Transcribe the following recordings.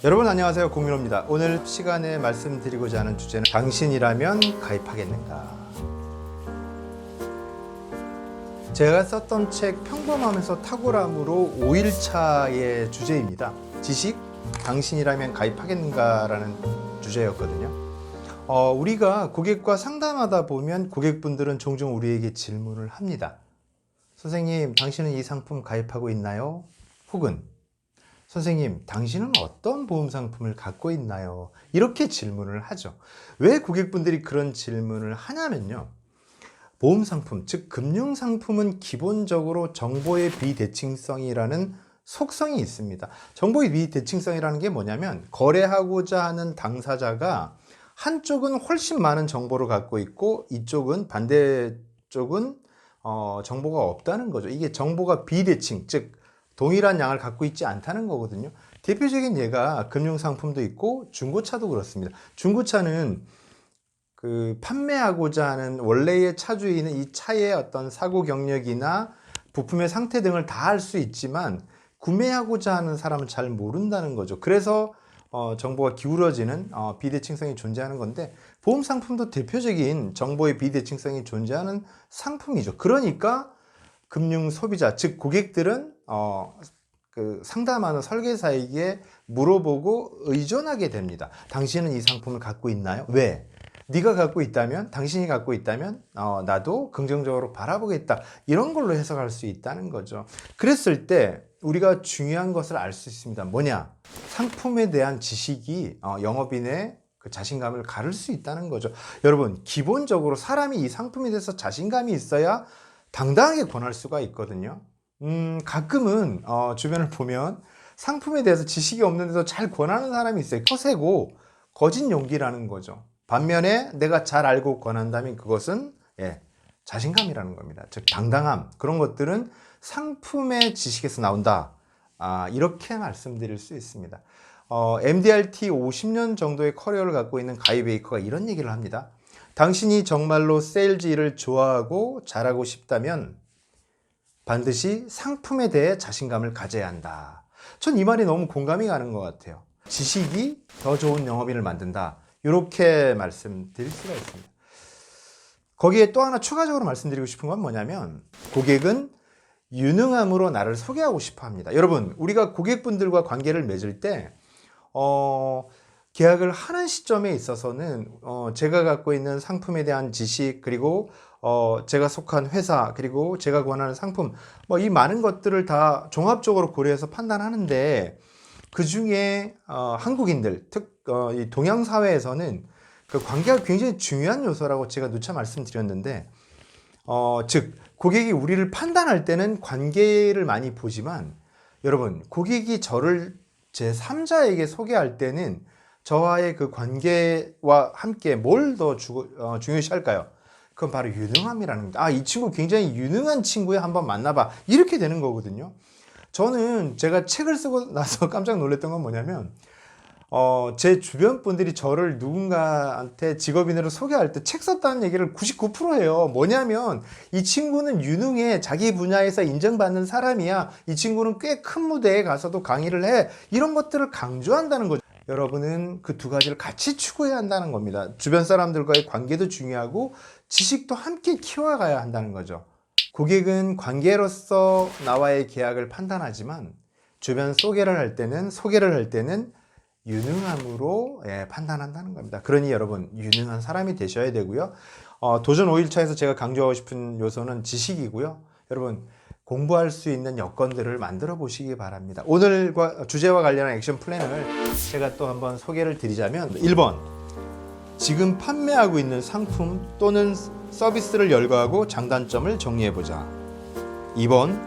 여러분 안녕하세요, 공민호입니다. 오늘 시간에 말씀드리고자 하는 주제는 당신이라면 가입하겠는가. 제가 썼던 책 평범하면서 탁월함으로 5일차의 주제입니다. 지식, 당신이라면 가입하겠는가 라는 주제였거든요. 우리가 고객과 상담하다 보면 고객분들은 종종 우리에게 질문을 합니다. 선생님, 당신은 이 상품 가입하고 있나요? 혹은 선생님, 당신은 어떤 보험 상품을 갖고 있나요? 이렇게 질문을 하죠. 왜 고객분들이 그런 질문을 하냐면요. 보험 상품, 즉 금융 상품은 기본적으로 정보의 비대칭성이라는 속성이 있습니다. 정보의 비대칭성이라는 게 뭐냐면 거래하고자 하는 당사자가 한쪽은 훨씬 많은 정보를 갖고 있고 이쪽은 반대쪽은 정보가 없다는 거죠. 이게 정보가 비대칭, 즉 동일한 양을 갖고 있지 않다는 거거든요. 대표적인 예가 금융상품도 있고 중고차도 그렇습니다. 중고차는 판매하고자 하는 원래의 차주인은 이 차의 어떤 사고 경력이나 부품의 상태 등을 다 알 수 있지만 구매하고자 하는 사람은 잘 모른다는 거죠. 그래서 정보가 기울어지는 비대칭성이 존재하는 건데 보험 상품도 대표적인 정보의 비대칭성이 존재하는 상품이죠. 그러니까 금융 소비자, 즉 고객들은 상담하는 설계사에게 물어보고 의존하게 됩니다. 당신은 이 상품을 갖고 있나요? 왜? 네가 갖고 있다면, 당신이 갖고 있다면 나도 긍정적으로 바라보겠다. 이런 걸로 해석할 수 있다는 거죠. 그랬을 때 우리가 중요한 것을 알 수 있습니다. 뭐냐? 상품에 대한 지식이 영업인의 그 자신감을 가를 수 있다는 거죠. 여러분, 기본적으로 사람이 이 상품에 대해서 자신감이 있어야 당당하게 권할 수가 있거든요. 가끔은 주변을 보면 상품에 대해서 지식이 없는데도 잘 권하는 사람이 있어요. 허세고 거짓 용기라는 거죠. 반면에 내가 잘 알고 권한다면 그것은 자신감이라는 겁니다. 즉 당당함, 그런 것들은 상품의 지식에서 나온다. 이렇게 말씀드릴 수 있습니다. MDRT 50년 정도의 커리어를 갖고 있는 가이 베이커가 이런 얘기를 합니다. 당신이 정말로 세일즈 일을 좋아하고 잘하고 싶다면 반드시 상품에 대해 자신감을 가져야 한다. 전 이 말이 너무 공감이 가는 것 같아요. 지식이 더 좋은 영업인을 만든다. 이렇게 말씀드릴 수가 있습니다. 거기에 또 하나 추가적으로 말씀드리고 싶은 건 뭐냐면 고객은 유능함으로 나를 소개하고 싶어 합니다. 여러분, 우리가 고객분들과 관계를 맺을 때 계약을 하는 시점에 있어서는 제가 갖고 있는 상품에 대한 지식, 그리고 제가 속한 회사, 그리고 제가 권하는 상품, 이 많은 것들을 다 종합적으로 고려해서 판단하는데 그 중에 한국인들, 이 동양 사회에서는 그 관계가 굉장히 중요한 요소라고 제가 누차 말씀드렸는데, 즉 고객이 우리를 판단할 때는 관계를 많이 보지만 여러분, 고객이 저를 제3자에게 소개할 때는 저와의 그 관계와 함께 뭘 더 중요시할까요? 그건 바로 유능함이라는 겁니다. 이 친구 굉장히 유능한 친구야, 한번 만나봐. 이렇게 되는 거거든요. 저는 제가 책을 쓰고 나서 깜짝 놀랐던 건 뭐냐면 제 주변 분들이 저를 누군가한테 직업인으로 소개할 때 책 썼다는 얘기를 99% 해요. 뭐냐면 이 친구는 유능해, 자기 분야에서 인정받는 사람이야, 이 친구는 꽤 큰 무대에 가서도 강의를 해, 이런 것들을 강조한다는 거죠. 여러분은 그 두 가지를 같이 추구해야 한다는 겁니다. 주변 사람들과의 관계도 중요하고 지식도 함께 키워가야 한다는 거죠. 고객은 관계로서 나와의 계약을 판단하지만 주변 소개를 할 때는 유능함으로 판단한다는 겁니다. 그러니 여러분, 유능한 사람이 되셔야 되고요. 도전 5일차에서 제가 강조하고 싶은 요소는 지식이고요. 여러분, 공부할 수 있는 여건들을 만들어 보시기 바랍니다. 오늘 주제와 관련한 액션 플랜을 제가 또 한번 소개를 드리자면 1번, 지금 판매하고 있는 상품 또는 서비스를 열거하고 장단점을 정리해보자. 2번,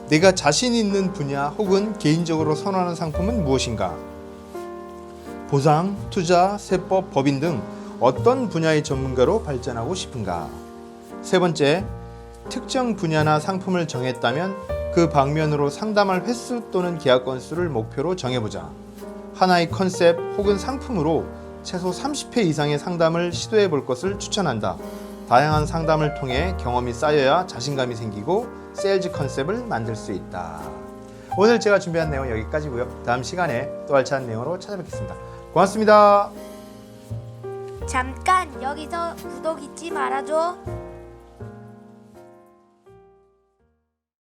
내가 자신 있는 분야 혹은 개인적으로 선호하는 상품은 무엇인가? 보상, 투자, 세법, 법인 등 어떤 분야의 전문가로 발전하고 싶은가? 세 번째, 특정 분야나 상품을 정했다면 그 방면으로 상담할 횟수 또는 계약 건수를 목표로 정해보자. 하나의 컨셉 혹은 상품으로 최소 30회 이상의 상담을 시도해 볼 것을 추천한다. 다양한 상담을 통해 경험이 쌓여야 자신감이 생기고 세일즈 컨셉을 만들 수 있다. 오늘 제가 준비한 내용 여기까지고요. 다음 시간에 또 알찬 내용으로 찾아뵙겠습니다. 고맙습니다. 잠깐 여기서 구독 잊지 말아줘.